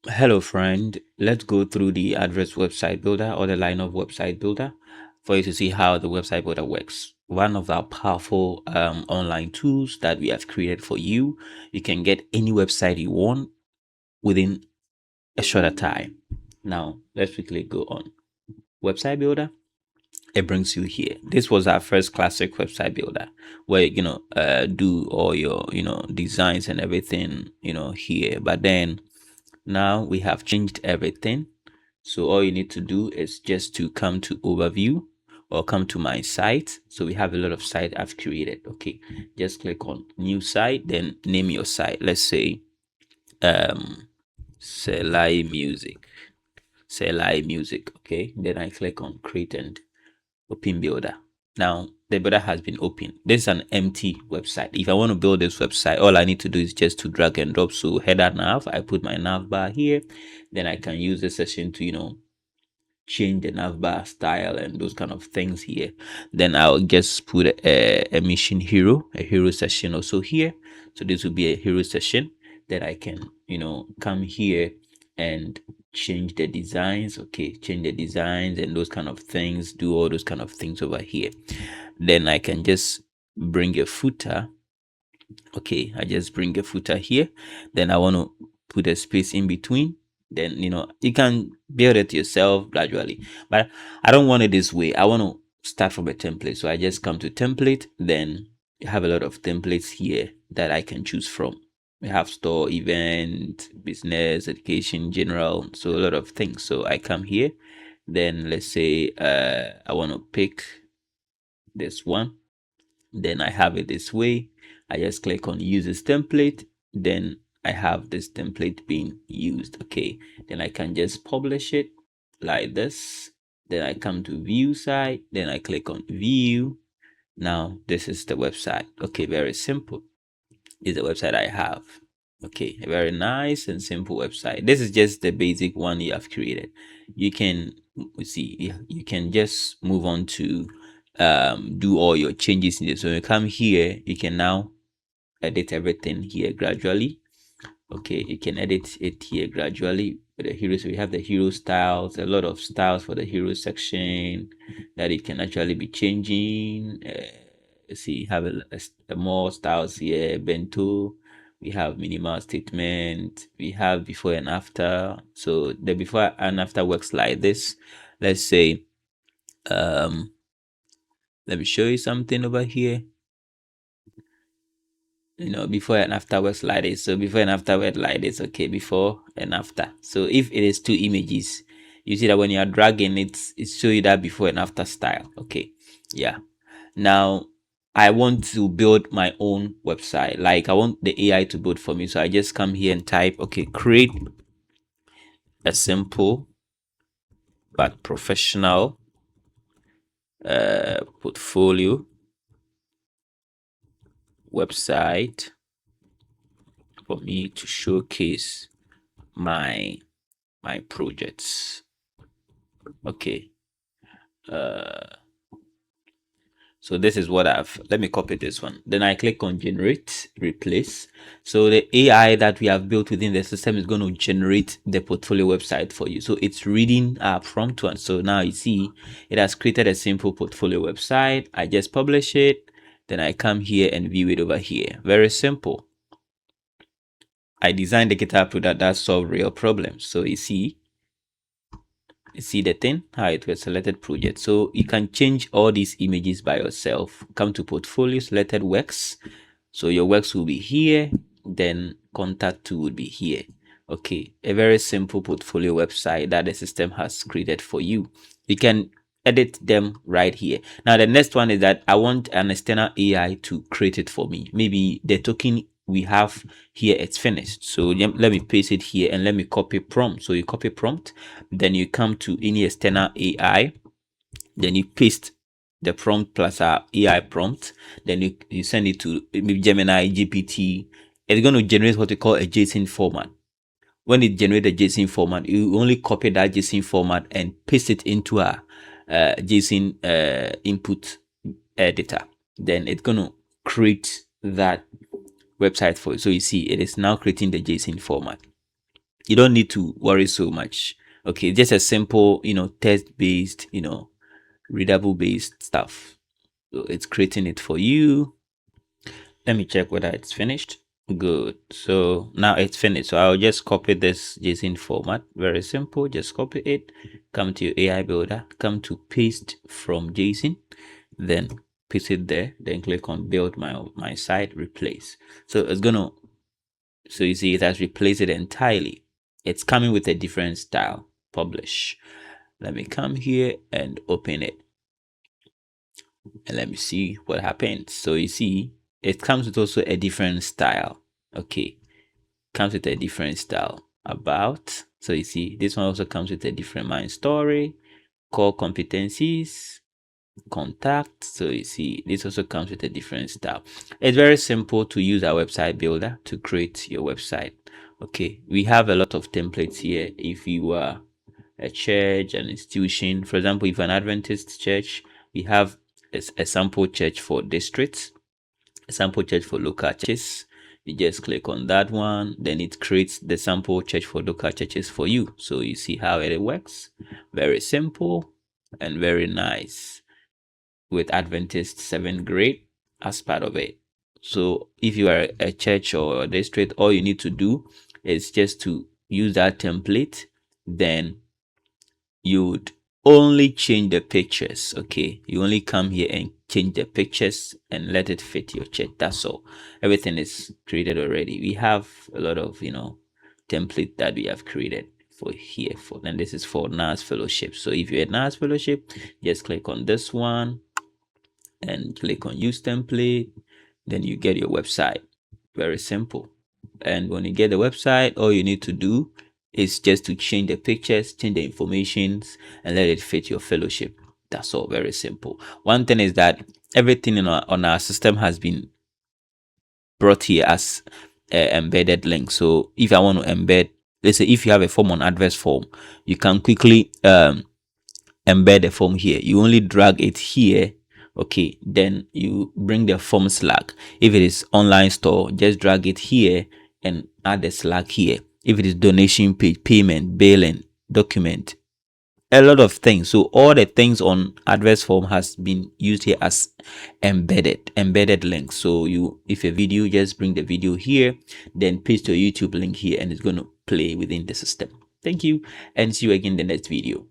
Hello friend, let's go through the address website builder or the Lainnov website builder for you to see how the website builder works. One of our powerful online tools that we have created for you. You can get any website you want within a shorter time. Now let's quickly go on website builder. It brings you here. This was our first classic website builder where do all your designs and everything here. But then now we have changed everything. So all you need to do is just to come to overview or come to my site. So we have a lot of site I've created. Okay, just click on new site, then name your site. Let's say Selai Music. Selai Music. Okay, then I click on create and open builder. Now the builder has been opened. This is an empty website. If I want to build this website, all I need to do is just to drag and drop. So header nav, I put my nav bar here. Then I can use the session to change the navbar style and those kind of things here. Then I'll just put a mission hero, a hero session also here. So this will be a hero session that I can come here and change the designs. Okay, change the designs and those kind of things, do all those kind of things over here. Then I can just bring a footer. Okay, I just bring a footer here. Then I want to put a space in between. Then you can build it yourself gradually, but I don't want it this way. I want to start from a template. So I just come to template. Then you have a lot of templates here that I can choose from. We have store, event, business, education, general, so a lot of things. So I come here. Then let's say I want to pick this one. Then I have it this way. I just click on use this template. Then I have this template being used. Okay, then I can just publish it like this. Then I come to view site. Then I click on view. Now this is the website. Okay, very simple. This is the website I have. Okay, a very nice and simple website. This is just the basic one you have created. You can see, you can just move on to do all your changes in this. So when you come here, you can now edit everything here gradually. Okay, you can edit it here gradually with the heroes. So we have the hero styles, a lot of styles for the hero section that it can actually be changing. See, have a more styles here. Bento, we have minimal statement, we have before and after. So the before and after works like this. Let's say let me show you something over here. Before and after works like this. So before and after work like this. Okay, before and after. So if it is two images, you see that when you are dragging it show you that before and after style. Okay, yeah. Now I want to build my own website. Like I want the AI to build for me. So I just come here and type, okay, create a simple but professional portfolio website for me to showcase my projects. Okay, so this is what let me copy this one. Then I click on generate, replace. So the AI that we have built within the system is going to generate the portfolio website for you. So it's reading our prompt one. So now you see it has created a simple portfolio website. I just publish it. Then I come here and view it over here. Very simple. I designed the guitar product that solve real problems. So you see the thing, how it was selected project. So you can change all these images by yourself. Come to portfolio, selected works. So your works will be here, then contact to would be here. Okay, a very simple portfolio website that the system has created for you. You can edit them right here. Now the next one is that I want an external AI to create it for me. Maybe the token we have here, it's finished. So let me paste it here and let me copy prompt. So you copy prompt, then you come to any external AI, then you paste the prompt plus our AI prompt, then you send it to maybe Gemini, GPT. It's going to generate what we call a JSON format. When it generates a JSON format, you only copy that JSON format and paste it into a JSON input editor. Then it's going to create that website for you. So you see it is now creating the JSON format. You don't need to worry so much. Okay, just a simple, text based, readable based stuff. So it's creating it for you. Let me check whether it's finished. Good. So now it's finished. So I'll just copy this JSON format. Very simple. Just copy it. Come to your AI builder. Come to paste from JSON. Then paste it there. Then click on build my site, replace. So it's gonna. So you see, it has replaced it entirely. It's coming with a different style. Publish. Let me come here and open it. And let me see what happens. So you see, it comes with also a different style. Okay, comes with a different style. About. So you see, this one also comes with a different mind story, core competencies, contact. So you see, this also comes with a different style. It's very simple to use our website builder to create your website. Okay, we have a lot of templates here. If you are a church, an institution, for example, if an Adventist church, we have a sample church for districts, a sample church for local churches. You just click on that one, then it creates the sample church for local churches for you. So you see how it works. Very simple and very nice, with Adventist 7th grade as part of it. So if you are a church or a district, all you need to do is just to use that template. Then you would only change the pictures. Okay, you only come here and change the pictures and let it fit your chart. That's all. Everything is created already. We have a lot of template that we have created for here. For and this is for NAS fellowship. So if you're a NAS fellowship, just click on this one and click on use template. Then you get your website. Very simple. And when you get the website, all you need to do is just to change the pictures, change the informations, and let it fit your fellowship. That's all. Very simple. One thing is that everything on our system has been brought here as embedded link. So if I want to embed, let's say if you have a form on adverse form, you can quickly embed the form here. You only drag it here. Okay, then you bring the form Slack. If it is online store, just drag it here and add the Slack here. If it is donation page, payment, billing, document, a lot of things. So all the things on adverse form has been used here as embedded links. So you, if a video, just bring the video here, then paste your YouTube link here, and it's going to play within the system. Thank you, and see you again in the next video.